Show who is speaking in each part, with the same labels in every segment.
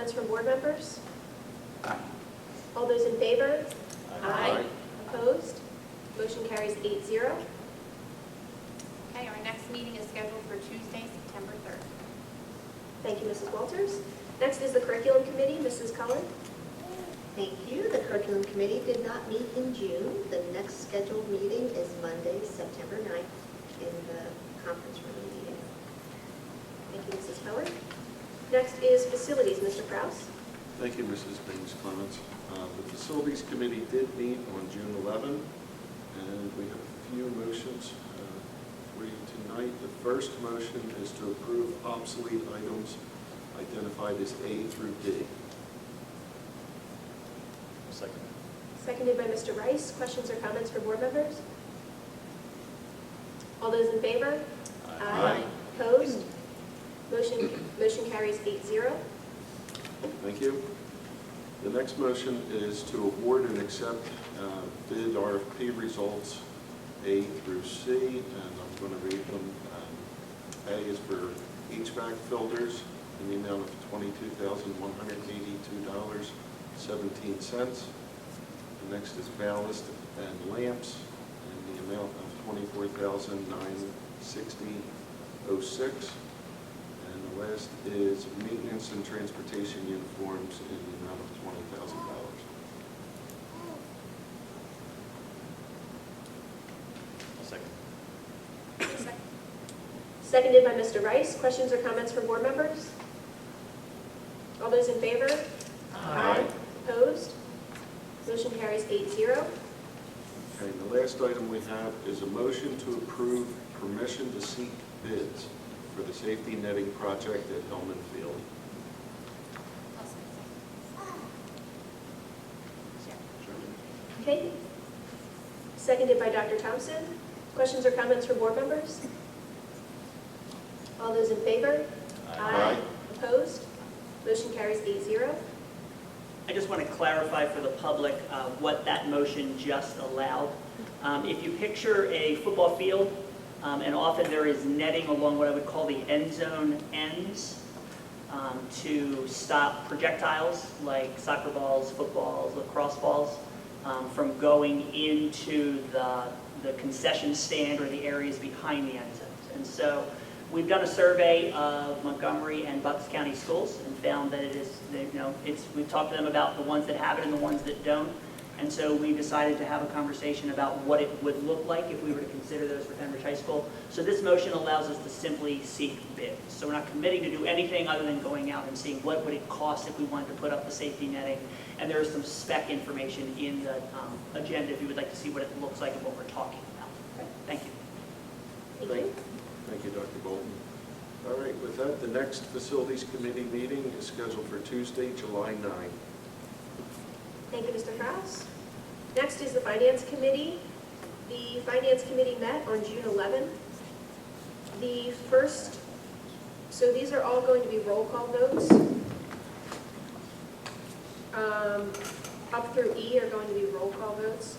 Speaker 1: comments from board members? All those in favor? Aye. Opposed? Motion carries 8-0.
Speaker 2: Okay, our next meeting is scheduled for Tuesday, September 3rd.
Speaker 1: Thank you, Mrs. Walters. Next is the Curriculum Committee. Mrs. Cullen.
Speaker 3: Thank you. The Curriculum Committee did not meet in June. The next scheduled meeting is Monday, September 9th in the conference room meeting.
Speaker 1: Thank you, Mrs. Keller. Next is Facilities. Mr. Kraus.
Speaker 4: Thank you, Mrs. Baines Clements. The Facilities Committee did meet on June 11, and we have a few motions for you tonight. The first motion is to approve obsolete items identified as A through D.
Speaker 5: Second.
Speaker 1: Seconded by Mr. Rice. Questions or comments from board members? All those in favor?
Speaker 4: Aye.
Speaker 1: Opposed? Motion carries 8-0.
Speaker 4: Thank you. The next motion is to award and accept bid RFP results A through C, and I'm going to read them. A is for HVAC filters in the amount of $22,182.17. The next is ballast and lamps in the amount of $24,960.06. And the last is maintenance and transportation uniforms in the amount of $20,000.
Speaker 5: Second.
Speaker 1: Seconded by Mr. Rice. Questions or comments from board members? All those in favor?
Speaker 4: Aye.
Speaker 1: Opposed? Motion carries 8-0.
Speaker 4: Okay, and the last item we have is a motion to approve permission to seek bids for the safety netting project at Hellman Field.
Speaker 1: Okay. Seconded by Dr. Thompson. Questions or comments from board members? All those in favor?
Speaker 4: Aye.
Speaker 1: Opposed? Motion carries 8-0.
Speaker 6: I just want to clarify for the public what that motion just allowed. If you picture a football field, and often there is netting along what I would call the end zone ends to stop projectiles like soccer balls, footballs, lacrosse balls from going into the concession stand or the areas behind the end zones. And so we've done a survey of Montgomery and Bucks County schools and found that it is, we've talked to them about the ones that have it and the ones that don't. And so we decided to have a conversation about what it would look like if we were to consider those for Pennridge High School. So this motion allows us to simply seek bids. So we're not committing to do anything other than going out and seeing what would it cost if we wanted to put up the safety netting. And there is some spec information in the agenda if you would like to see what it looks like and what we're talking about. Okay. Thank you.
Speaker 1: Thank you.
Speaker 4: Thank you, Dr. Bolton. All right, with that, the next Facilities Committee meeting is scheduled for Tuesday, July 9.
Speaker 1: Thank you, Mr. Kraus. Next is the Finance Committee. The Finance Committee met on June 11. So these are all going to be roll call votes. Up through E are going to be roll call votes.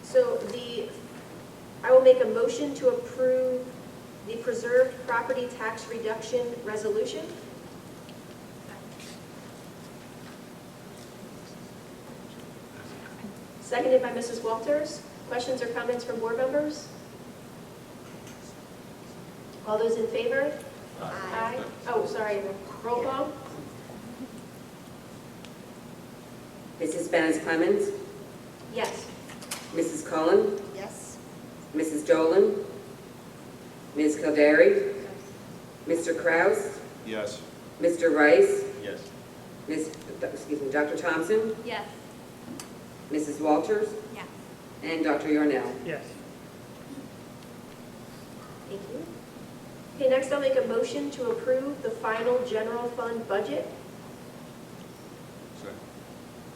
Speaker 1: So I will make a motion to approve the preserved property tax reduction resolution. Seconded by Mrs. Walters. Questions or comments from board members? All those in favor? Aye. Oh, sorry, roll call.
Speaker 7: Mrs. Baines Clemens,
Speaker 1: Yes.
Speaker 7: Mrs. Cullen,
Speaker 3: Yes.
Speaker 7: Mrs. Dolan, Ms. Kildare, Mr. Kraus,
Speaker 4: Yes.
Speaker 7: Mr. Rice,
Speaker 5: Yes.
Speaker 7: Dr. Thompson,
Speaker 2: Yes.
Speaker 7: Mrs. Walters,
Speaker 2: Yes.
Speaker 7: and Dr. Yarnell.
Speaker 8: Yes.
Speaker 1: Thank you. Okay, next I'll make a motion to approve the final general fund budget.
Speaker 4: Second.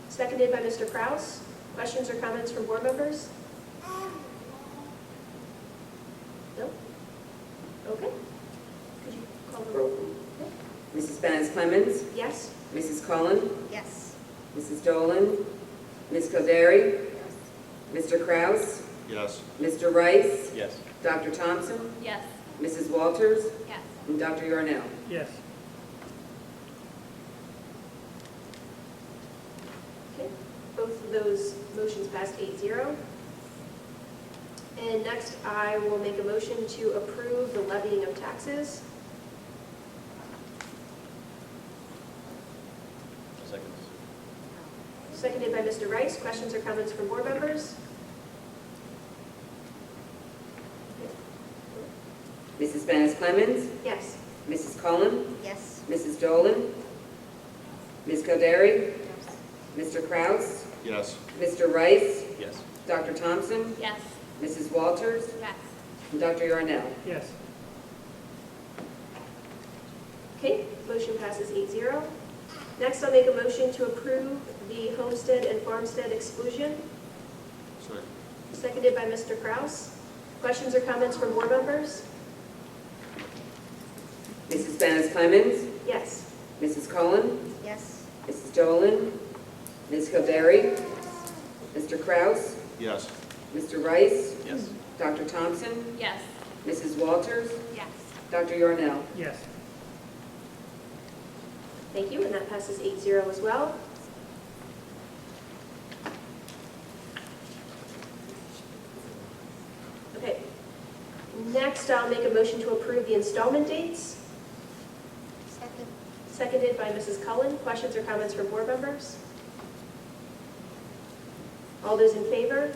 Speaker 1: Seconded by Mr. Kraus. Questions or comments from board members? No? Okay. Could you call the roll?
Speaker 7: Mrs. Baines Clemens,
Speaker 1: Yes?
Speaker 7: Mrs. Cullen,
Speaker 3: Yes.
Speaker 7: Mrs. Dolan, Ms. Kildare, Mr. Kraus,
Speaker 4: Yes.
Speaker 7: Mr. Rice,
Speaker 5: Yes.
Speaker 7: Dr. Thompson,
Speaker 2: Yes.
Speaker 7: Mrs. Walters,
Speaker 2: Yes.
Speaker 7: and Dr. Yarnell.
Speaker 8: Yes.
Speaker 1: those motions passed 8-0. And next, I will make a motion to approve the levying of taxes.
Speaker 5: I'll second.
Speaker 1: Seconded by Mr. Rice. Questions or comments from board members?
Speaker 7: Mrs. Spanos Clemens,
Speaker 1: Yes.
Speaker 7: Mrs. Cullen,
Speaker 3: Yes.
Speaker 7: Mrs. Dolan, Ms. Codere, Mr. Kraus,
Speaker 4: Yes.
Speaker 7: Mr. Rice,
Speaker 5: Yes.
Speaker 7: Dr. Thompson,
Speaker 2: Yes.
Speaker 7: Mrs. Walters,
Speaker 2: Yes.
Speaker 7: and Dr. Yarnell.
Speaker 8: Yes.
Speaker 1: Okay, motion passes 8-0. Next, I'll make a motion to approve the homestead and farmstead exclusion,
Speaker 4: Second.
Speaker 1: seconded by Mr. Kraus. Questions or comments from board members?
Speaker 7: Mrs. Spanos Clemens,
Speaker 1: Yes.
Speaker 7: Mrs. Cullen,
Speaker 3: Yes.
Speaker 7: Mrs. Dolan, Ms. Codere, Mr. Kraus,
Speaker 4: Yes.
Speaker 7: Mr. Rice,
Speaker 5: Yes.
Speaker 7: Dr. Thompson,
Speaker 2: Yes.
Speaker 7: Mrs. Walters,
Speaker 2: Yes.
Speaker 7: Dr. Yarnell.
Speaker 8: Yes.
Speaker 1: Thank you, and that passes 8-0 as well. Okay. Next, I'll make a motion to approve the installment dates,
Speaker 3: Second.
Speaker 1: seconded by Mrs. Cullen. Questions or comments from board members? All those in favor?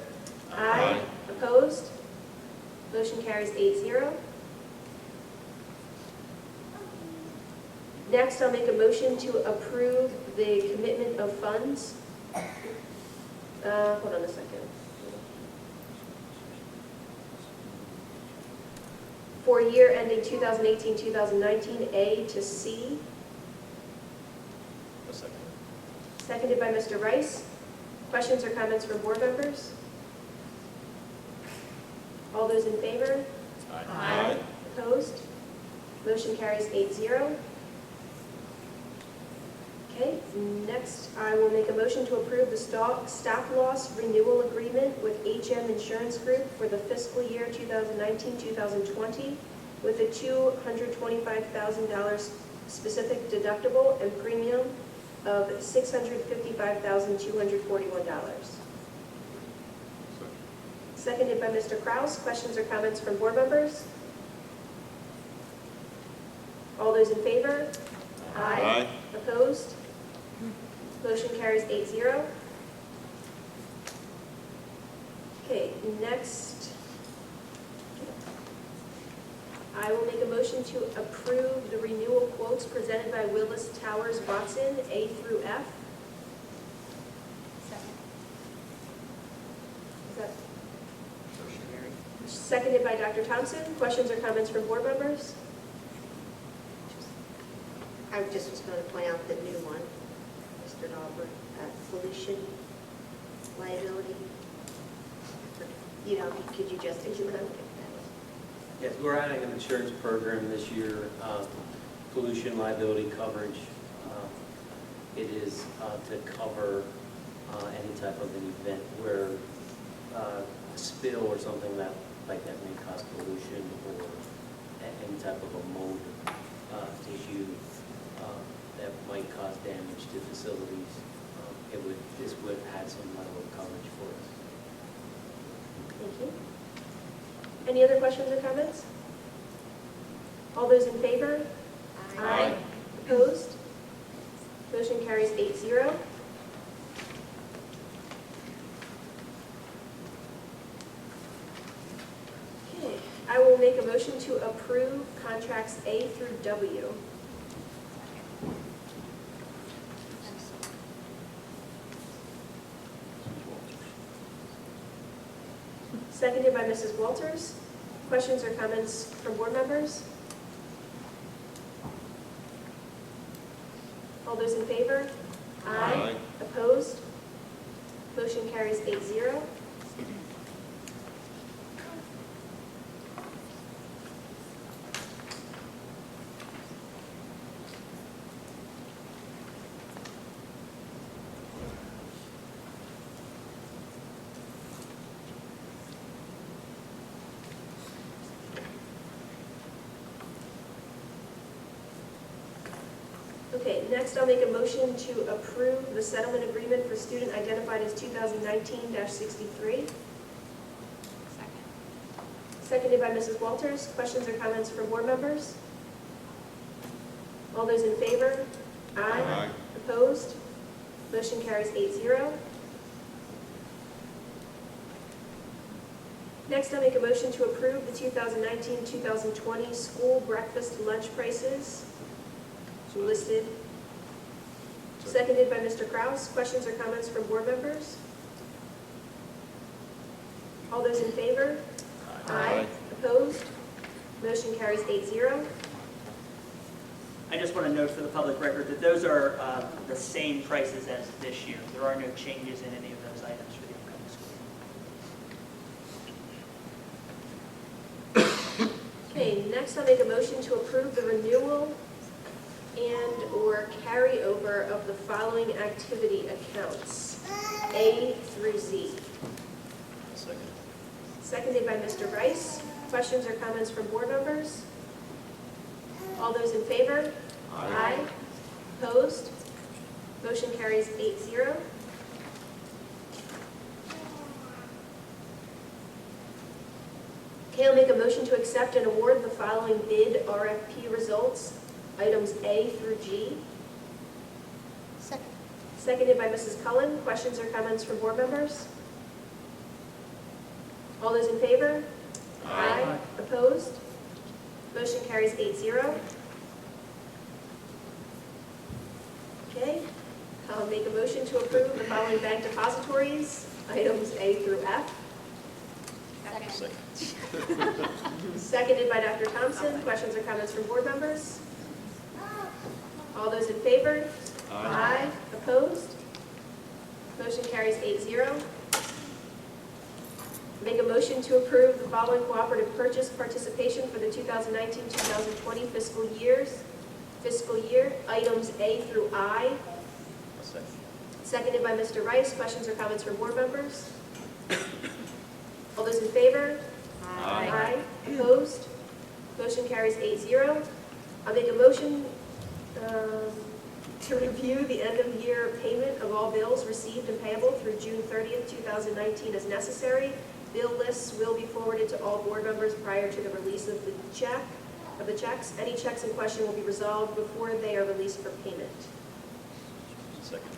Speaker 4: Aye.
Speaker 1: Opposed? Motion carries 8-0. Next, I'll make a motion to approve the commitment of funds. Hold on a second. For year ending 2018-2019, A to C,
Speaker 5: I'll second.
Speaker 1: seconded by Mr. Rice. Questions or comments from board members? All those in favor?
Speaker 2: Aye.
Speaker 1: Opposed? Motion carries 8-0. Okay, next, I will make a motion to approve the stop loss renewal agreement with HM Insurance Group for the fiscal year 2019-2020 with a $225,000 specific deductible and premium of $655,241. Seconded by Mr. Kraus. Questions or comments from board members? All those in favor?
Speaker 4: Aye.
Speaker 1: Opposed? Motion carries 8-0. Okay, next, I will make a motion to approve the renewal quotes presented by Willis Towers Watson, A through F.
Speaker 2: Second.
Speaker 1: Is that
Speaker 6: Motion carried.
Speaker 1: seconded by Dr. Thompson? Questions or comments from board members?
Speaker 3: I just was going to point out the new one, Mr. Dahlberg, pollution liability. Could you just explain that?
Speaker 9: Yes, we're adding an insurance program this year, pollution liability coverage. It is to cover any type of an event where a spill or something like that may cause pollution, or any type of a mold issue that might cause damage to facilities. This would add some level of coverage for us.
Speaker 1: Thank you. Any other questions or comments? All those in favor?
Speaker 4: Aye.
Speaker 1: Opposed? Motion carries 8-0. Okay, I will make a motion to approve contracts A through W. Seconded by Mrs. Walters. Questions or comments from board members? All those in favor?
Speaker 4: Aye.
Speaker 1: Opposed? Motion carries 8-0. Okay, next I'll make a motion to approve the settlement agreement for student identified as 2019-63.
Speaker 2: Second.
Speaker 1: Seconded by Mrs. Walters. Questions or comments from board members? All those in favor?
Speaker 4: Aye.
Speaker 1: Opposed? Motion carries 8-0. Next, I'll make a motion to approve the 2019-2020 school breakfast lunch prices listed. Seconded by Mr. Kraus. Questions or comments from board members? All those in favor?
Speaker 4: Aye.
Speaker 1: Opposed? Motion carries 8-0.
Speaker 6: I just want to note for the public record that those are the same prices as this year. There are no changes in any of those items for the upcoming school year.
Speaker 1: Okay, next I'll make a motion to approve the renewal and/or carryover of the following activity accounts, A through Z.
Speaker 5: I'll second.
Speaker 1: Seconded by Mr. Rice. Questions or comments from board members? All those in favor? Aye. Opposed? Motion carries 8-0. Okay, I'll make a motion to accept and award the following bid RFP results, items A through G.
Speaker 3: Second.
Speaker 1: Seconded by Mrs. Cullen. Questions or comments from board members? All those in favor? Aye. Opposed? Motion carries 8-0. Okay, I'll make a motion to approve the following bank depositories, items A through F.
Speaker 2: Second.
Speaker 5: Second.
Speaker 1: Seconded by Dr. Thompson. Questions or comments from board members? All those in favor? Aye. Opposed? Motion carries 8-0. Make a motion to approve the following cooperative purchase participation for the 2019-2020 fiscal year, items A through I.
Speaker 5: I'll second.
Speaker 1: Seconded by Mr. Rice. Questions or comments from board members? All those in favor?
Speaker 4: Aye.
Speaker 1: Opposed? Motion carries 8-0. I'll make a motion to review the end-of-year payment of all bills received and payable through June 30th, 2019 as necessary. Bill lists will be forwarded to all board members prior to the release of the checks. Any checks in question will be resolved before they are released for payment.
Speaker 5: Second.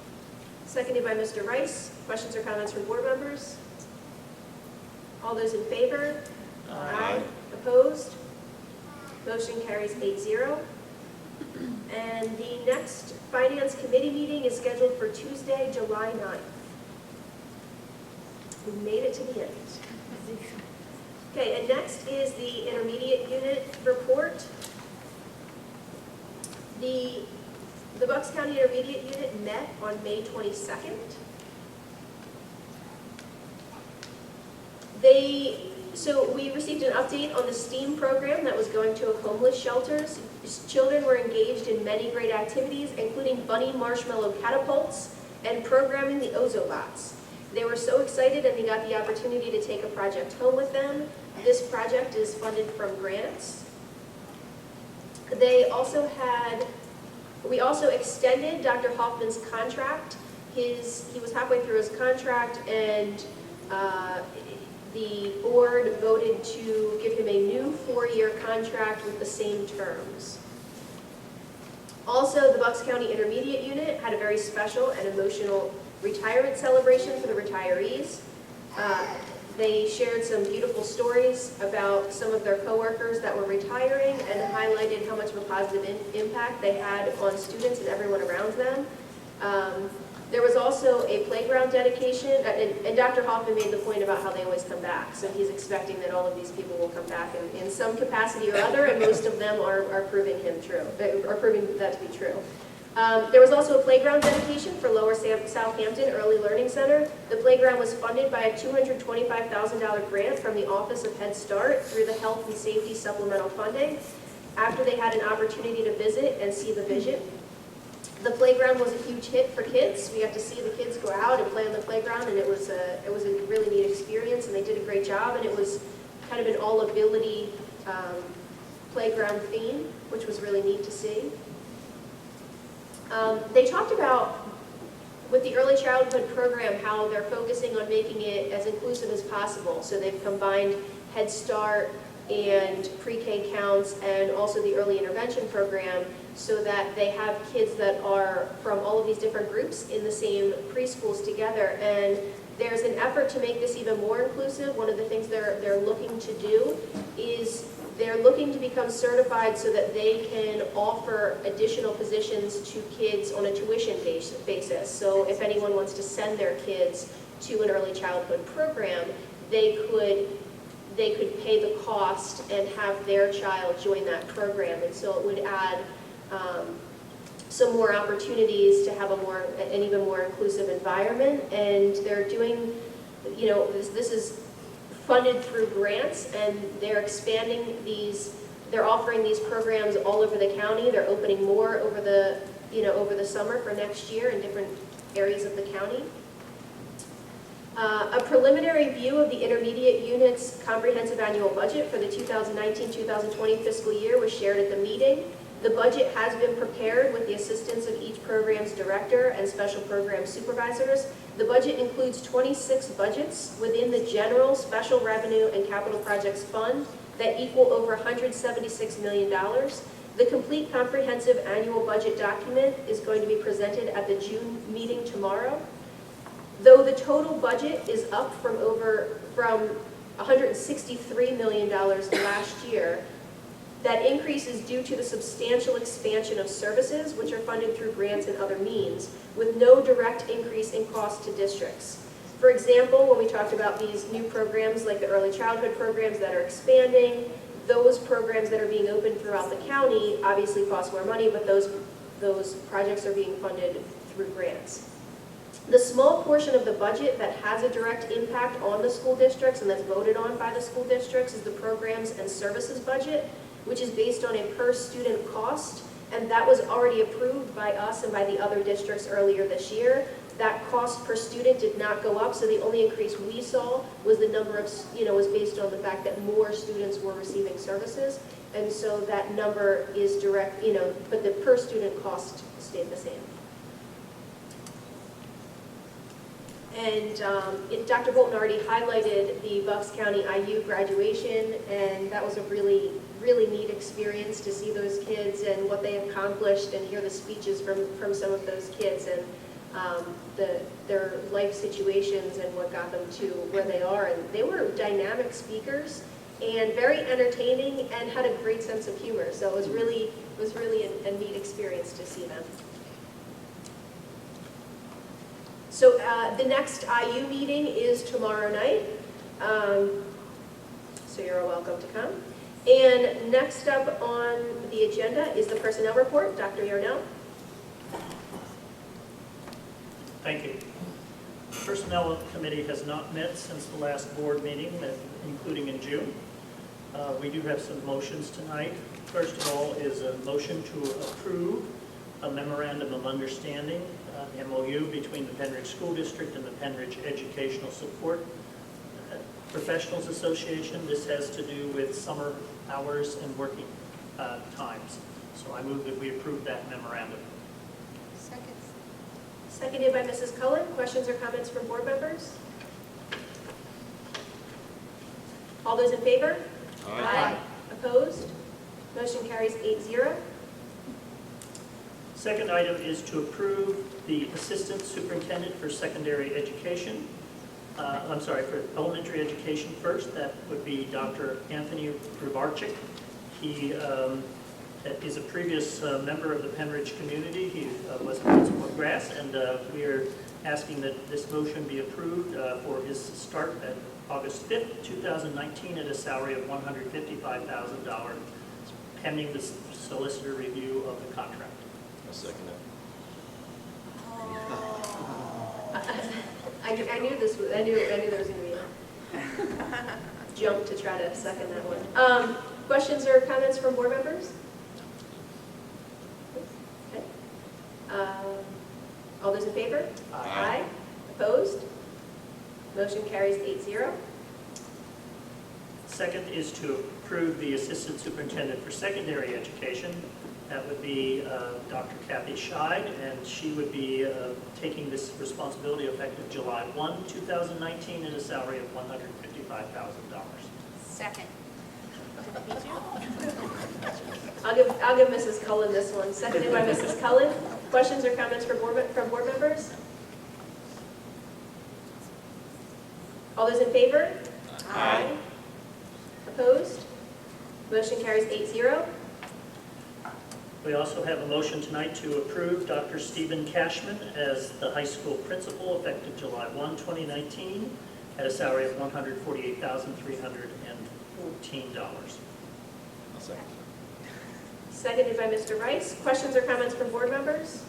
Speaker 1: Seconded by Mr. Rice. Questions or comments from board members? All those in favor?
Speaker 4: Aye.
Speaker 1: Opposed? Motion carries 8-0. And the next Finance Committee meeting is scheduled for Tuesday, July 9th. We made it to the end. Okay, and next is the intermediate unit report. The Bucks County Intermediate Unit met on May 22nd. So we received an update on the STEAM program that was going to homeless shelters. Children were engaged in many great activities, including bunny marshmallow catapults and programming the Ozobots. They were so excited and they got the opportunity to take a project home with them. This project is funded from grants. We also extended Dr. Hoffman's contract. He was halfway through his contract and the board voted to give him a new 4-year contract with the same terms. Also, the Bucks County Intermediate Unit had a very special and emotional retirement celebration for the retirees. They shared some beautiful stories about some of their coworkers that were retiring and highlighted how much of a positive impact they had on students and everyone around them. There was also a playground dedication, and Dr. Hoffman made the point about how they always come back. So he's expecting that all of these people will come back in some capacity or other, and most of them are proving that to be true. There was also a playground dedication for Lower Southampton Early Learning Center. The playground was funded by a $225,000 grant from the Office of Head Start through the Health and Safety Supplemental Funding after they had an opportunity to visit and see the vision. The playground was a huge hit for kids. We got to see the kids go out and play on the playground, and it was a really neat experience, and they did a great job, and it was kind of an all-ability playground theme, which was really neat to see. They talked about, with the early childhood program, how they're focusing on making it as inclusive as possible. So they've combined Head Start and pre-K counts and also the early intervention program so that they have kids that are from all of these different groups in the same preschools together. And there's an effort to make this even more inclusive. One of the things they're looking to do is they're looking to become certified so that they can offer additional positions to kids on a tuition basis. So if anyone wants to send their kids to an early childhood program, they could pay the cost and have their child join that program. And so it would add some more opportunities to have an even more inclusive environment. And they're doing, this is funded through grants, and they're expanding they're offering these programs all over the county. They're opening more over the summer for next year in different areas of the county. A preliminary view of the intermediate unit's comprehensive annual budget for the 2019-2020 fiscal year was shared at the meeting. The budget has been prepared with the assistance of each program's director and special program supervisors. The budget includes 26 budgets within the general, special revenue, and capital projects fund that equal over $176 million. The complete comprehensive annual budget document is going to be presented at the June meeting tomorrow. Though the total budget is up from $163 million last year, that increase is due to the substantial expansion of services, which are funded through grants and other means, with no direct increase in cost to districts. For example, when we talked about these new programs like the early childhood programs that are expanding, those programs that are being opened throughout the county obviously cost more money, but those projects are being funded through grants. The small portion of the budget that has a direct impact on the school districts and that's voted on by the school districts is the programs and services budget, which is based on a per student cost, and that was already approved by us and by the other districts earlier this year. That cost per student did not go up, so the only increase we saw was the number of, was based on the fact that more students were receiving services, and so that number is direct, but the per student cost stayed the same. And Dr. Bolton already highlighted the Bucks County IU graduation, and that was a really, really neat experience to see those kids and what they accomplished and hear the speeches from some of those kids and their life situations and what got them to where they are. And they were dynamic speakers and very entertaining and had a great sense of humor. So it was really a neat experience to see them. So the next IU meeting is tomorrow night, so you're all welcome to come. And next up on the agenda is the personnel report. Dr. Yarnell.
Speaker 8: Thank you. The Personnel Committee has not met since the last board meeting, including in June. We do have some motions tonight. First of all is a motion to approve a memorandum of understanding, MOU, between the Pennridge School District and the Pennridge Educational Support Professionals Association. This has to do with summer hours and working times. So I move that we approve that memorandum.
Speaker 2: Second.
Speaker 1: Seconded by Mrs. Cullen. Questions or comments from board members? All those in favor?
Speaker 4: Aye.
Speaker 1: Opposed? Motion carries 8-0.
Speaker 8: Second item is to approve the Assistant Superintendent for Secondary Education. For elementary education first. That would be Dr. Anthony Rubarczyk. He is a previous member of the Pennridge community. He was a principal at Grass, and we are asking that this motion be approved for his start at August 5th, 2019 at a salary of $155,000, pending the solicitor review of the contract.
Speaker 5: I'll second that.
Speaker 1: I knew there was going to be a jump to try to second that one. Questions or comments from board members? Okay. All those in favor?
Speaker 4: Aye.
Speaker 1: Opposed? Motion carries 8-0.
Speaker 8: Second is to approve the Assistant Superintendent for Secondary Education. That would be Dr. Kathy Scheid, and she would be taking this responsibility effective July 1, 2019, at a salary of $155,000.
Speaker 2: Second.
Speaker 1: I'll give Mrs. Cullen this one. Seconded by Mrs. Cullen. Questions or comments from board members? All those in favor? Aye. Opposed? Motion carries 8-0.
Speaker 8: We also have a motion tonight to approve Dr. Stephen Cashman as the high school principal effective July 1, 2019, at a salary of $148,314.
Speaker 5: I'll second.
Speaker 1: Seconded by Mr. Rice. Questions or comments from board members?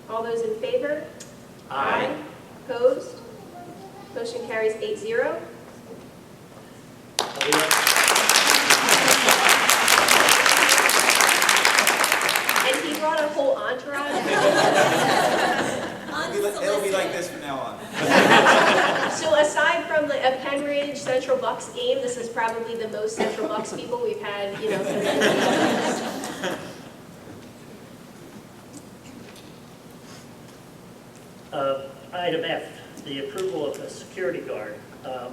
Speaker 1: All those in favor?
Speaker 8: Aye.
Speaker 1: Opposed? Motion carries 8-0. And he brought a whole entourage.
Speaker 10: It'll be like this from now on.
Speaker 1: So aside from a Pennridge Central Bucks game, this is probably the most Central Bucks people we've had,
Speaker 8: Item F, the approval of the security guard.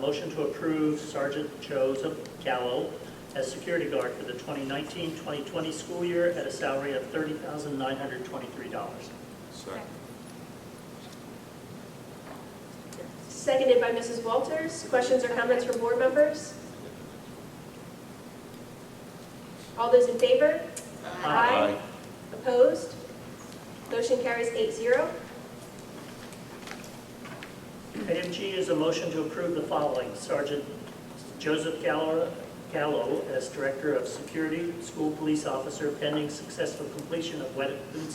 Speaker 8: Motion to approve Sergeant Joseph Gallo as security guard for the 2019-2020 school year at a salary of $30,923.
Speaker 4: Second.
Speaker 1: Seconded by Mrs. Walters. Questions or comments from board members? All those in favor?
Speaker 4: Aye.
Speaker 1: Opposed? Motion carries 8-0.
Speaker 8: Item G is a motion to approve the following. Sergeant Joseph Gallo as Director of Security, School Police Officer, pending successful completion of weapons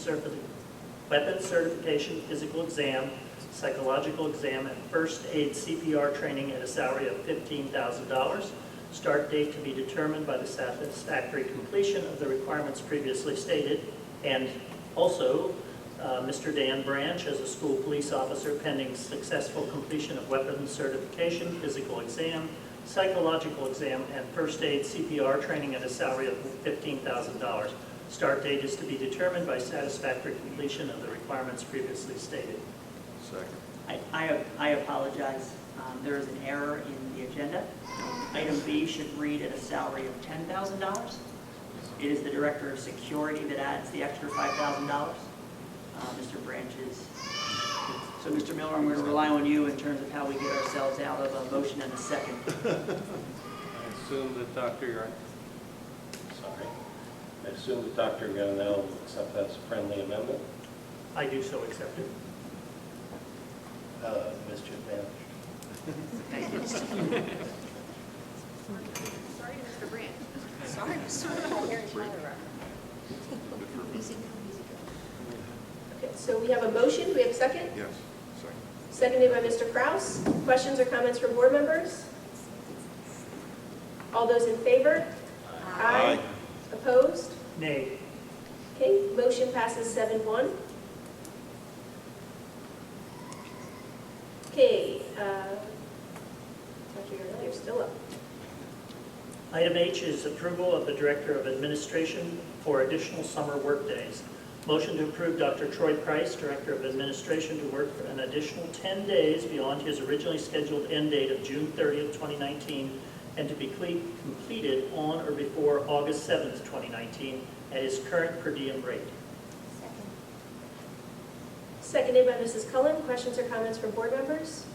Speaker 8: certification, physical exam, psychological exam, and first aid CPR training at a salary of $15,000. Start date to be determined by the satisfactory completion of the requirements previously stated. And also, Mr. Dan Branch as a school police officer pending successful completion of weapons certification, physical exam, psychological exam, and first aid CPR training at a salary of $15,000. Start date is to be determined by satisfactory completion of the requirements previously stated.
Speaker 4: Second.
Speaker 6: I apologize. There is an error in the agenda. Item B should read at a salary of $10,000. It is the Director of Security that adds the extra $5,000. Mr. Branch's. So, Mr. Miller, I'm going to rely on you in terms of how we get ourselves out of a motion and a second.
Speaker 11: I assume that Dr. Gonell will accept that as a friendly amendment.
Speaker 8: I do so accept it.
Speaker 11: Mischief managed.
Speaker 6: Thank you.
Speaker 2: Sorry, Mr. Brandt. Sorry, Mr.
Speaker 1: Okay, so we have a motion. Do we have a second?
Speaker 4: Yes. Second.
Speaker 1: Seconded by Mr. Kraus. Questions or comments from board members? All those in favor?
Speaker 4: Aye.
Speaker 1: Opposed?
Speaker 8: Nay.
Speaker 1: Okay, motion passes 7-1. Okay, Dr. Yarnell, you're still up.
Speaker 8: Item H is approval of the Director of Administration for additional summer workdays. Motion to approve Dr. Troy Price, Director of Administration, to work for an additional 10 days beyond his originally scheduled end date of June 30th, 2019, and to be completed on or before August 7th, 2019, at his current per diem rate.
Speaker 1: Seconded by Mrs. Cullen. Questions or comments from board members?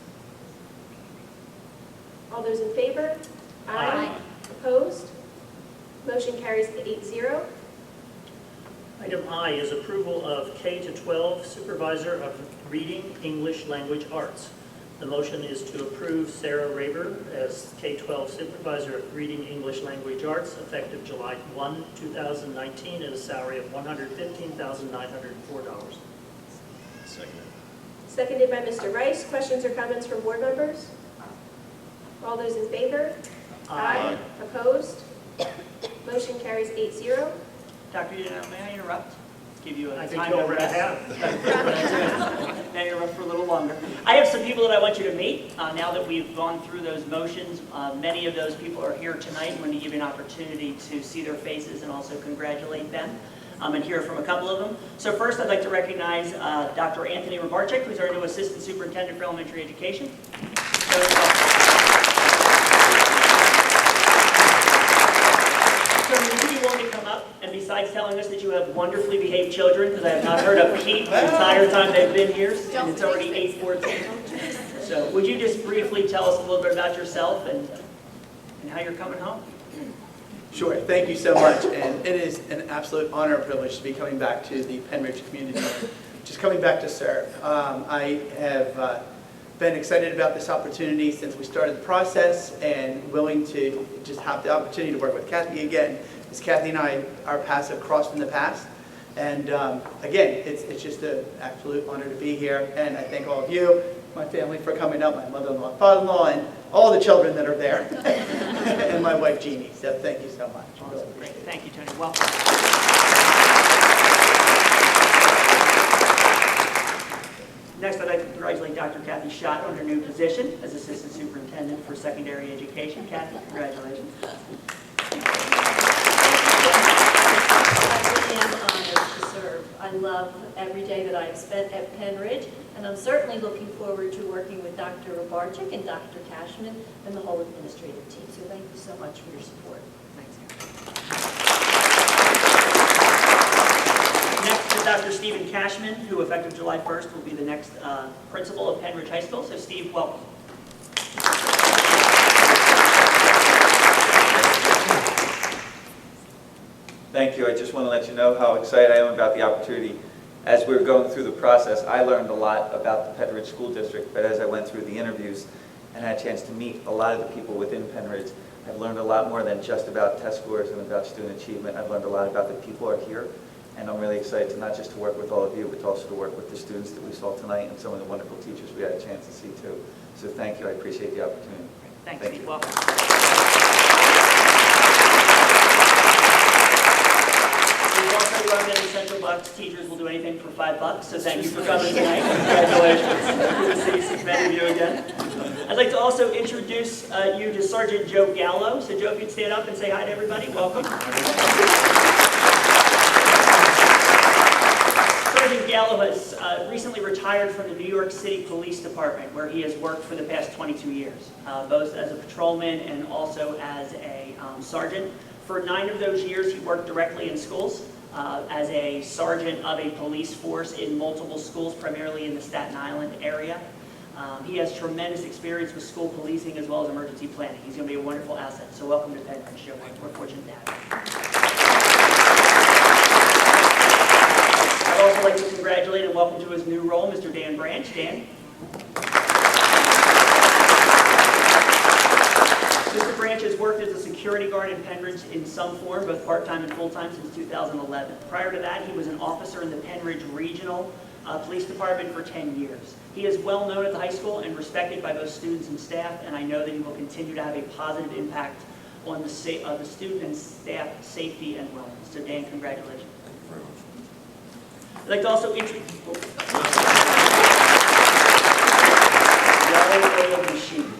Speaker 1: All those in favor?
Speaker 8: Aye.
Speaker 1: Opposed? Motion carries 8-0.
Speaker 8: Item I is approval of K-12 Supervisor of Reading English Language Arts. The motion is to approve Sarah Raber as K-12 Supervisor of Reading English Language Arts effective July 1, 2019 at a salary of $115,904.
Speaker 5: Second.
Speaker 1: Seconded by Mr. Rice. Questions or comments from board members? All those in favor?
Speaker 8: Aye.
Speaker 1: Opposed? Motion carries 8-0.
Speaker 6: Dr. Udino, may I interrupt? give you a
Speaker 8: I
Speaker 6: time
Speaker 8: think
Speaker 6: to
Speaker 8: you already
Speaker 6: rest.
Speaker 8: have.
Speaker 6: Now you're up for a little longer. I have some people that I want you to meet. Now that we've gone through those motions, many of those people are here tonight. I'm going to give you an opportunity to see their faces and also congratulate them and hear from a couple of them. So first, I'd like to recognize Dr. Anthony Rybarczyk, who's our new Assistant Superintendent for Elementary Education. Tony, would you be willing to come up, and besides telling us that you have wonderfully behaved children, because I have not heard a peep the entire time they've been here, and it's already 8:14. So would you just briefly tell us a little bit about yourself and how you're coming home?
Speaker 12: Sure, thank you so much, and it is an absolute honor and privilege to be coming back to the Pennridge community, just coming back to serve. I have been excited about this opportunity since we started the process and willing to just have the opportunity to work with Kathy again, as Kathy and I, our paths have crossed in the past. And again, it's just an absolute honor to be here, and I thank all of you, my family for coming up, my mother-in-law, father-in-law, and all the children that are there, and my wife Jeannie, so thank you so much. I really appreciate it.
Speaker 6: Thank you, Tony. Welcome. Next, I'd like to congratulate Dr. Kathy Schott on her new position as Assistant Superintendent for Secondary Education. Kathy, congratulations.
Speaker 13: I really am honored to serve. I love every day that I've spent at Pennridge, and I'm certainly looking forward to working with Dr. Rybarczyk and Dr. Cashman and the whole administrative team. So thank you so much for your support.
Speaker 6: Thanks. Next is Dr. Stephen Cashman, who effective July 1st will be the next principal of Pennridge High School. So Steve, welcome.
Speaker 10: Thank you. I just want to let you know how excited I am about the opportunity. As we were going through the process, I learned a lot about the Pennridge School District, but as I went through the interviews and had a chance to meet a lot of the people within Pennridge, I've learned a lot more than just about test scores and about student achievement. I've learned a lot about the people who are here, and I'm really excited to not just to work with all of you, but also to work with the students that we saw tonight and some of the wonderful teachers we had a chance to see too. So thank you. I appreciate the opportunity.
Speaker 6: Thanks,
Speaker 10: Thank
Speaker 6: Steve.
Speaker 10: you.
Speaker 6: Welcome. We won't tell you how many Central Bucks teachers will do anything for $5, so thank you for coming tonight. Congratulations. Good to see many of you again. I'd like to also introduce you to Sergeant Joe Gallo. So Joe, if you'd stand up and say hi to everybody, welcome. Sergeant Gallo has recently retired from the New York City Police Department, where he has worked for the past 22 years, both as a patrolman and also as a sergeant. For 9 of those years, he worked directly in schools as a sergeant of a police force in multiple schools, primarily in the Staten Island area. He has tremendous experience with school policing as well as emergency planning. He's going to be a wonderful asset. So welcome to Pennridge, Joe. We're fortunate to have you. I'd also like to congratulate and welcome to his new role, Mr. Dan Branch. Dan. Mr. Branch has worked as a security guard in Pennridge in some form, both part-time and full-time, since 2011. Prior to that, he was an officer in the Pennridge Regional Police Department for 10 years. He is well known at the high school and respected by both students and staff, and I know that he will continue to have a positive impact on the student and staff safety and wellness. So Dan, congratulations.
Speaker 4: Thank you very much.
Speaker 6: I'd like to also introduce...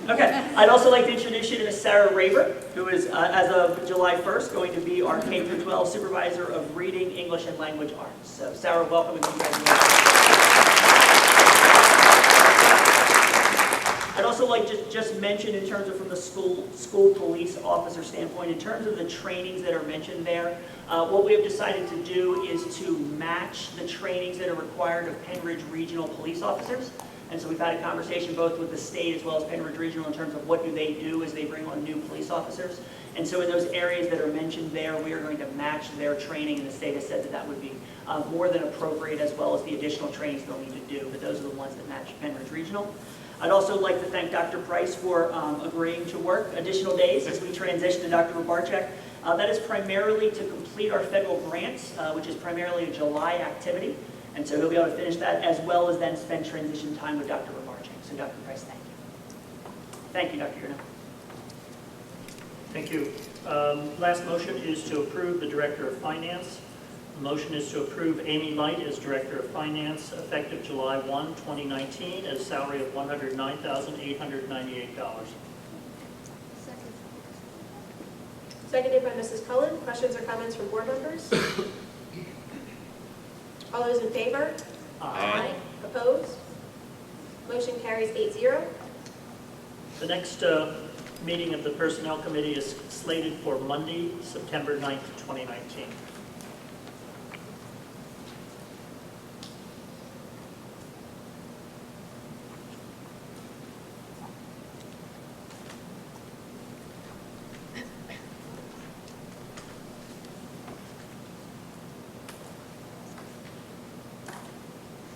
Speaker 6: Okay, I'd also like to introduce you to Ms. Sarah Raver, who is, as of July 1st, going to be our K-12 Supervisor of Reading, English, and Language Arts. So Sarah, welcome and congratulations. I'd also like to just mention in terms of from the school police officer standpoint, in terms of the trainings that are mentioned there, what we have decided to do is to match the trainings that are required of Pennridge Regional Police Officers. And so we've had a conversation both with the state as well as Pennridge Regional in terms of what do they do as they bring on new police officers. And so in those areas that are mentioned there, we are going to match their training, and the state has said that that would be more than appropriate, as well as the additional trainings they'll need to do. But those are the ones that match Pennridge Regional. I'd also like to thank Dr. Price for agreeing to work additional days as we transition to Dr. Rybarczyk. That is primarily to complete our federal grants, which is primarily a July activity. And so he'll be able to finish that as well as then spend transition time with Dr. Rybarczyk. So Dr. Price, thank you. Thank you, Dr. Yurna.
Speaker 8: Thank you. Last motion is to approve the Director of Finance. The motion is to approve Amy Light as Director of Finance effective July 1, 2019, at a salary of $109,898.
Speaker 1: Seconded by Mrs. Cullen. Questions or comments from board members? All those in favor?
Speaker 4: Aye.
Speaker 1: Opposed? Motion carries 8-0.
Speaker 8: The next meeting of the Personnel Committee is slated for Monday, September 9th, 2019.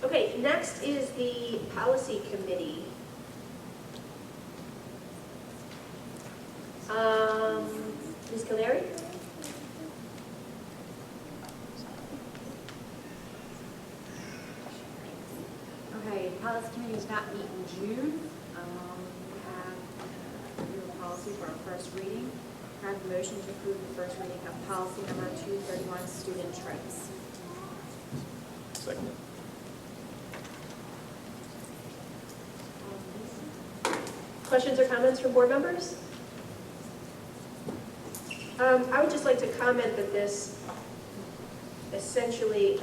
Speaker 1: Okay, next is the Policy Committee. Ms. Caleri?
Speaker 14: Okay, the policy committee does not meet in June. We have a policy for our first reading. I have a motion to approve the first reading of policy number 231, student trips.
Speaker 5: Second.
Speaker 1: Questions or comments from board members? I would just like to comment that this essentially,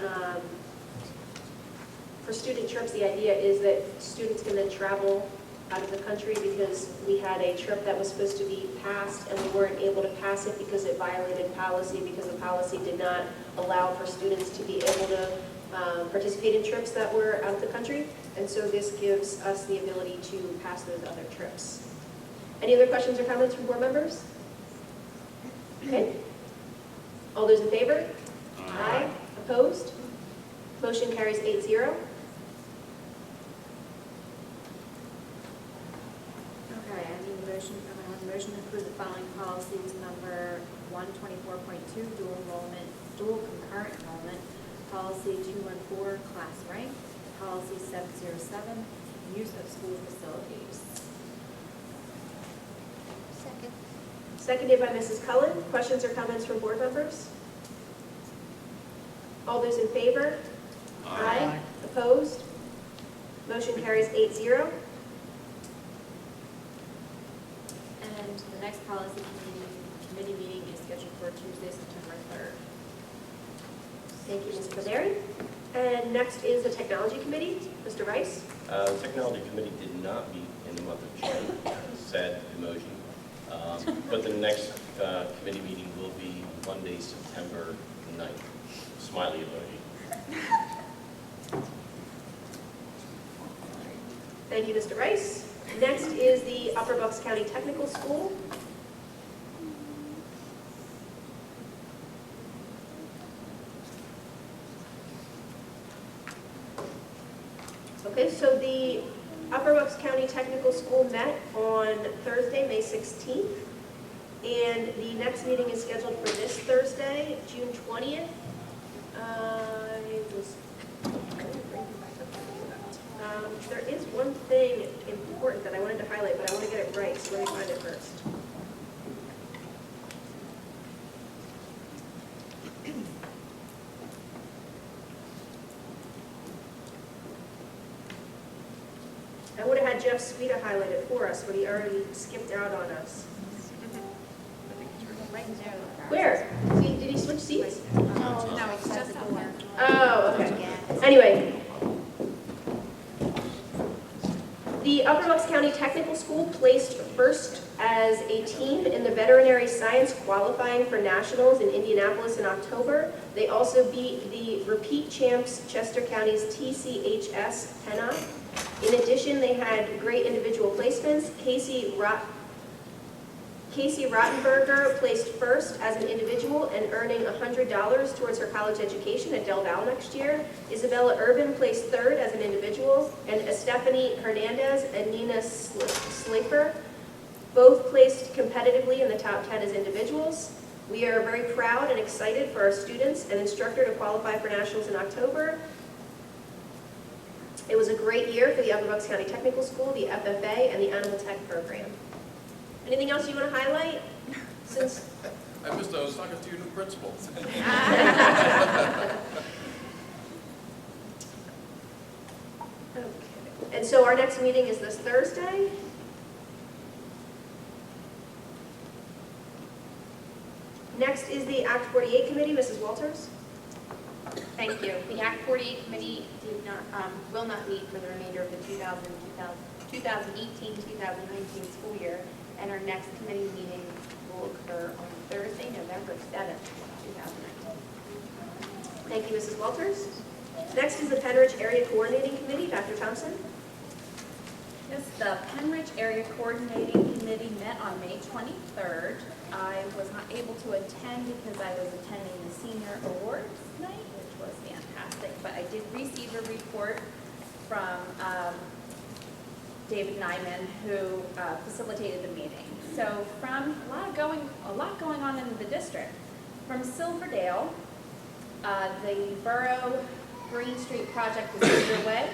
Speaker 1: for student trips, the idea is that students can then travel out of the country because we had a trip that was supposed to be passed and we weren't able to pass it because it violated policy, because the policy did not allow for students to be able to participate in trips that were out of the country. And so this gives us the ability to pass those other trips. Any other questions or comments from board members? Okay. All those in favor? Aye. Opposed? Motion carries 8-0.
Speaker 14: Okay, I need a motion, I'm going to have a motion to approve the following policies. Number 124.2, dual concurrent enrollment. Policy 214, class rank. Policy 707, use of school facilities.
Speaker 3: Second.
Speaker 1: Seconded by Mrs. Cullen. Questions or comments from board members? All those in favor? Aye. Opposed? Motion carries 8-0.
Speaker 14: And the next policy committee meeting is scheduled for Tuesday, September 3rd.
Speaker 1: Thank you, Ms. Calderi. And next is the Technology Committee. Mr. Rice?
Speaker 11: The Technology Committee did not meet in the month of June, sad emoji. But the next committee meeting will be Monday, September 9th. Smiley emoji.
Speaker 1: Thank you, Mr. Rice. Next is the Upper Bucks County Technical School. Okay, so the Upper Bucks County Technical School met on Thursday, May 16th, and the next meeting is scheduled for this Thursday, June 20th. There is one thing important that I wanted to highlight, but I want to get it right, so let me find it first. I would have had Jeff Sweda highlight it for us, but he already skipped out on us.
Speaker 2: Right there.
Speaker 1: Where? Did he switch seats?
Speaker 2: No, it's just up there.
Speaker 1: Oh, okay. Anyway. The Upper Bucks County Technical School placed first as a team in the veterinary science qualifying for nationals in Indianapolis in October. They also beat the repeat champs Chester County's TCHS Penna. In addition, they had great individual placements. Casey Rottenberger placed first as an individual and earning $100 towards her college education at Del Valle next year. Isabella Urban placed third as an individual, and Stephanie Hernandez and Nina Slafer both placed competitively in the top 10 as individuals. We are very proud and excited for our students and instructor to qualify for nationals in October. It was a great year for the Upper Bucks County Technical School, the FFA, and the Animal Tech program. Anything else you want to highlight? Since
Speaker 5: I missed, I was talking to your new principal.
Speaker 1: Okay. And so our next meeting is this Thursday? Next is the Act 48 Committee, Mrs. Walters.
Speaker 2: Thank you. The Act 48 Committee will not meet for the remainder of the 2018-2019 school year, and our next committee meeting will occur on Thursday, November 7th, 2019.
Speaker 1: Thank you, Mrs. Walters. Next is the Pennridge Area Coordinating Committee, Dr. Thompson.
Speaker 15: Yes, the Pennridge Area Coordinating Committee met on May 23rd. I was not able to attend because I was attending the Senior Awards night, which was fantastic, but I did receive a report from David Nyman, who facilitated the meeting. So from a lot going on in the district. From Silverdale, the Borough Green Street project is underway.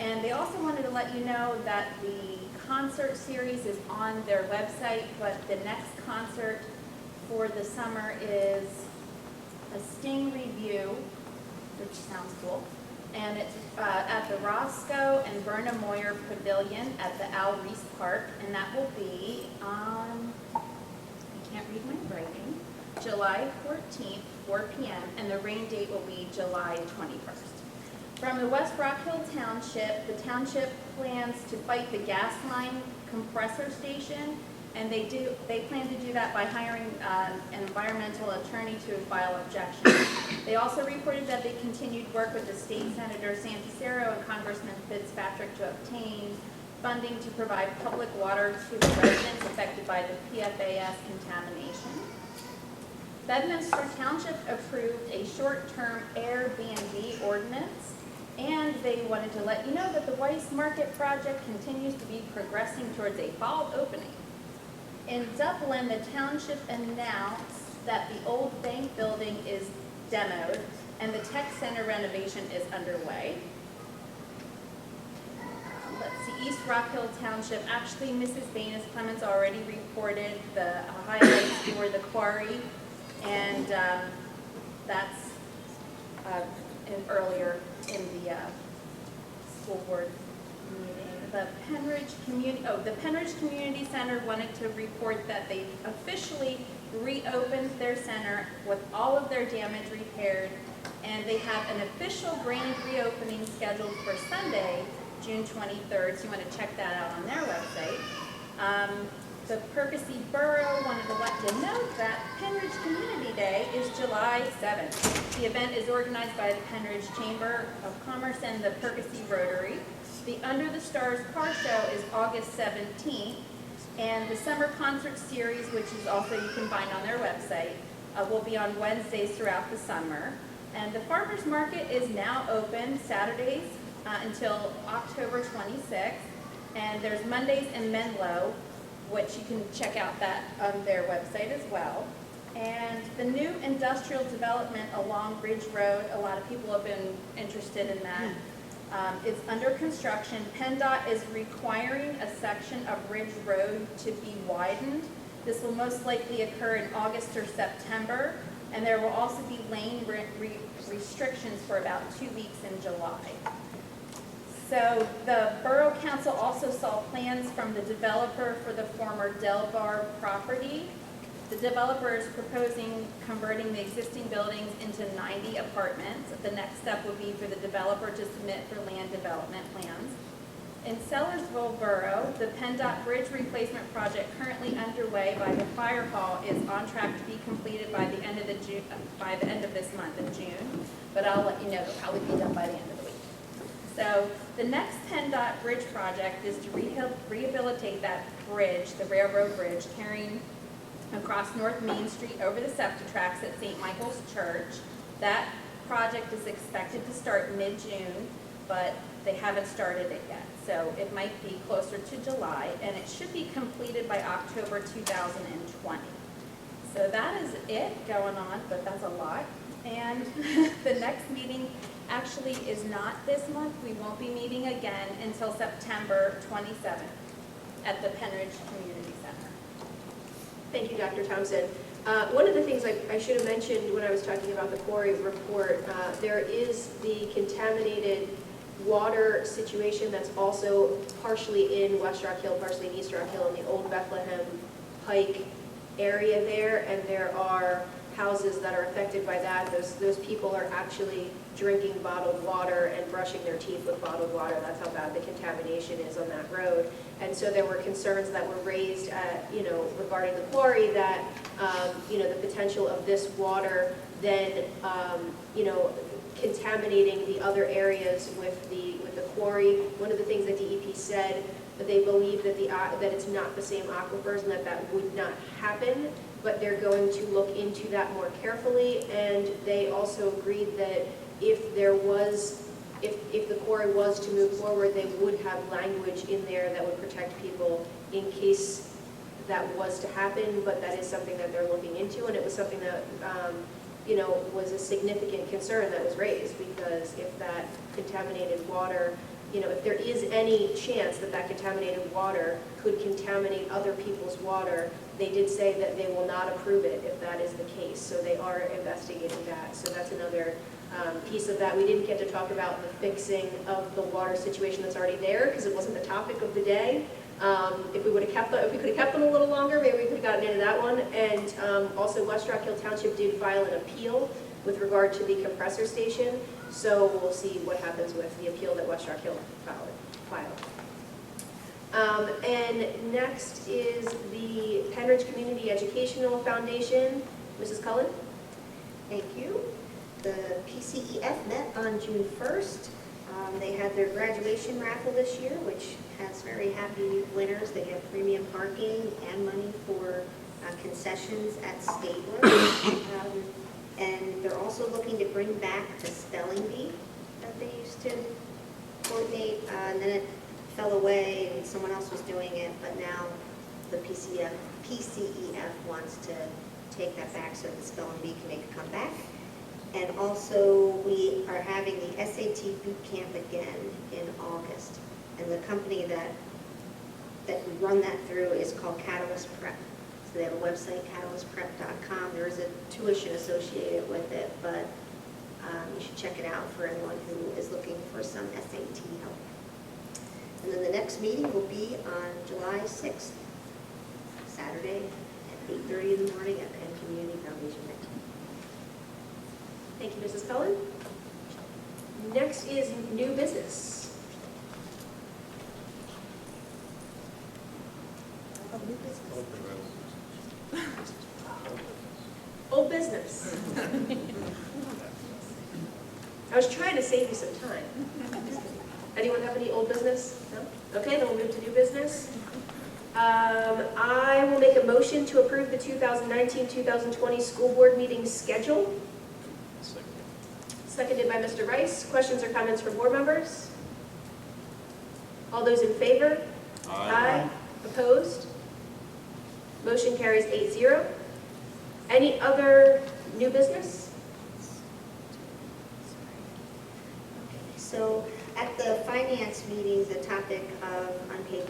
Speaker 15: And they also wanted to let you know that the concert series is on their website, but the next concert for the summer is a Sting review, which sounds cool. And it's at the Roscoe and Verna Moyer Pavilion at the Al Reese Park, and that will be on, I can't read my writing, July 14th, 4 p.m., and the rain date will be July 21st. From the West Rock Hill Township, the township plans to fight the gas line compressor station, and they plan to do that by hiring an environmental attorney to file objections. They also reported that they continued work with the state senator Santicero and Congressman Fitzpatrick to obtain funding to provide public water to the residents affected by the PFAS contamination. Bedminster Township approved a short-term Airbnb ordinance, and they wanted to let you know that the Weiss Market project continues to be progressing towards a fall opening. In Dublin, the township announced that the old bank building is demoed and the tech center renovation is underway. Let's see, East Rock Hill Township, actually Mrs. Baines Clemens already reported the highlights for the quarry, and that's earlier in the school board meeting. The Pennridge Community Center wanted to report that they officially reopened their center with all of their damage repaired, and they have an official grand reopening scheduled for Sunday, June 23rd, so you want to check that out on their website. The Percy Borough wanted to let you know that Pennridge Community Day is July 7th. The event is organized by the Pennridge Chamber of Commerce and the Percy Rotary. The Under the Stars Car Show is August 17th, and the summer concert series, which is also you can find on their website, will be on Wednesdays throughout the summer. And the Farmers Market is now open Saturdays until October 26th, and there's Mondays in Menlo, which you can check out that on their website as well. And the new industrial development along Ridge Road, a lot of people have been interested in that. It's under construction. PennDOT is requiring a section of Ridge Road to be widened. This will most likely occur in August or September, and there will also be lane restrictions for about 2 weeks in July. So the Borough Council also saw plans from the developer for the former Del Bar property. The developer is proposing converting the existing buildings into 90 apartments. The next step would be for the developer to submit for land development plans. In Sellersville Borough, the PennDOT Bridge replacement project currently underway by the fire hall is on track to be completed by the end of this month in June. But I'll let you know, it'll probably be done by the end of the week. So the next PennDOT Bridge project is to rehabilitate that bridge, the railroad bridge, carrying across North Main Street over the SEPTA tracks at St. Michael's Church. That project is expected to start mid-June, but they haven't started it yet. So it might be closer to July, and it should be completed by October 2020. So that is it going on, but that's a lot. And the next meeting actually is not this month. We won't be meeting again until September 27th at the Pennridge Community Center.
Speaker 1: Thank you, Dr. Thompson. One of the things I should have mentioned when I was talking about the quarry report, there is the contaminated water situation that's also partially in West Rock Hill, partially in East Rock Hill, in the old Bethlehem Pike area there, and there are houses that are affected by that. Those people are actually drinking bottled water and brushing their teeth with bottled water. That's how bad the contamination is on that road. And so there were concerns that were raised regarding the quarry that, the potential of this water then, contaminating the other areas with the quarry. One of the things that DEP said, that they believe that that it's not the same aquifers and that would not happen, but they're going to look into that more carefully. And they also agreed that if the quarry was to move forward, they would have language in there that would protect people in case that was to happen, but that is something that they're looking into, and it was something that, was a significant concern that was raised, because if that contaminated water, if there is any chance that that contaminated water could contaminate other people's water, they did say that they will not approve it if that is the case. So they are investigating that. So that's another piece of that. We didn't get to talk about the fixing of the water situation that's already there, because it wasn't the topic of the day. If we could have kept them a little longer, maybe we could have gotten into that one. And also West Rock Hill Township did file an appeal with regard to the compressor station. So we'll see what happens with the appeal that West Rock Hill filed. And next is the Pennridge Community Educational Foundation. Mrs. Cullen?
Speaker 3: Thank you. The PCEF met on June 1st. They had their graduation raffle this year, which has very happy winners. They get premium parking and money for concessions at Stabler. And they're also looking to bring back the spelling bee that they used to coordinate. And then it fell away and someone else was doing it, but now the PCEF wants to take that back so the spelling bee can make a comeback. And also, we are having the SAT boot camp again in August. And the company that we run that through is called Catalyst Prep. So they have a website, catalystprep.com. There is a tuition associated with it, but you should check it out for anyone who is looking for some SAT help. And then the next meeting will be on July 6th, Saturday at 8:30 in the morning at Penn Community Foundation.
Speaker 1: Thank you, Mrs. Cullen. Next is new business. Old business. I was trying to save you some time. Anyone have any old business? No? Okay, then we'll move to new business. I will make a motion to approve the 2019-2020 school board meeting schedule. Seconded by Mr. Rice. Questions or comments from board members? All those in favor? Aye. Opposed? Motion carries 8-0. Any other new business?
Speaker 3: So at the finance meeting, the topic of unpaid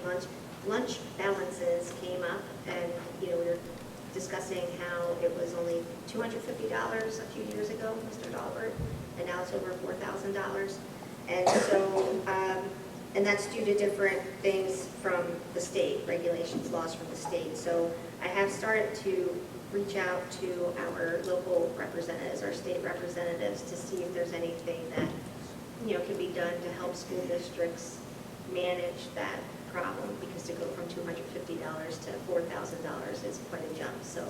Speaker 3: lunch balances came up, and we were discussing how it was only $250 a few years ago, Mr. Dahlberg, and now it's over $4,000. And so, and that's due to different things from the state, regulations, laws from the state. So I have started to reach out to our local representatives, our state representatives, to see if there's anything that can be done to help school districts manage that problem, because to go from $250 to $4,000 is quite a jump. So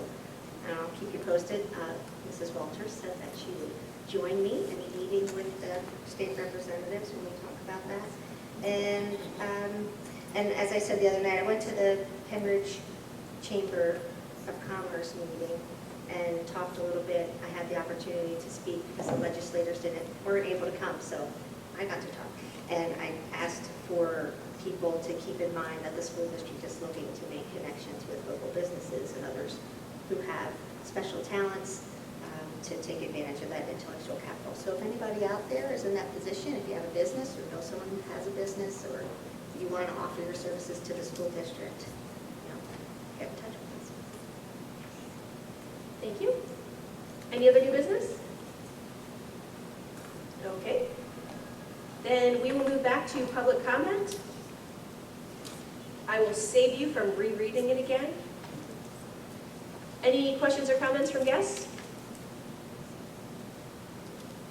Speaker 3: I'll keep you posted. Mrs. Walters said that she would join me in a meeting with the state representatives when we talk about that. And as I said the other night, I went to the Pennridge Chamber of Commerce meeting and talked a little bit. I had the opportunity to speak because the legislators weren't able to come, so I got to talk. And I asked for people to keep in mind that the school district is looking to make connections with local businesses and others who have special talents to take advantage of that intellectual capital. So if anybody out there is in that position, if you have a business or know someone who has a business, or you want to offer your services to the school district, get in touch with us.
Speaker 1: Thank you. Any other new business? Okay. Then we will move back to public comment. I will save you from rereading it again. Any questions or comments from guests?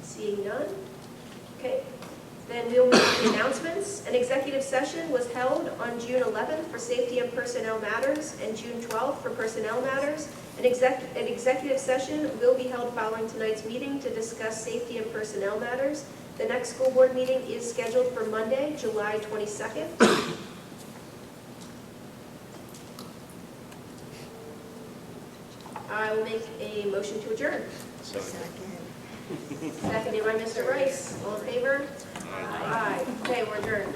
Speaker 1: Seeing none? Okay. Then we'll move to announcements. An executive session was held on June 11th for safety and personnel matters and June 12th for personnel matters. An executive session will be held following tonight's meeting to discuss safety and personnel matters. The next school board meeting is scheduled for Monday, July 22nd. I will make a motion to adjourn. Seconded by Mr. Rice. All in favor? Aye. Okay, we're adjourned.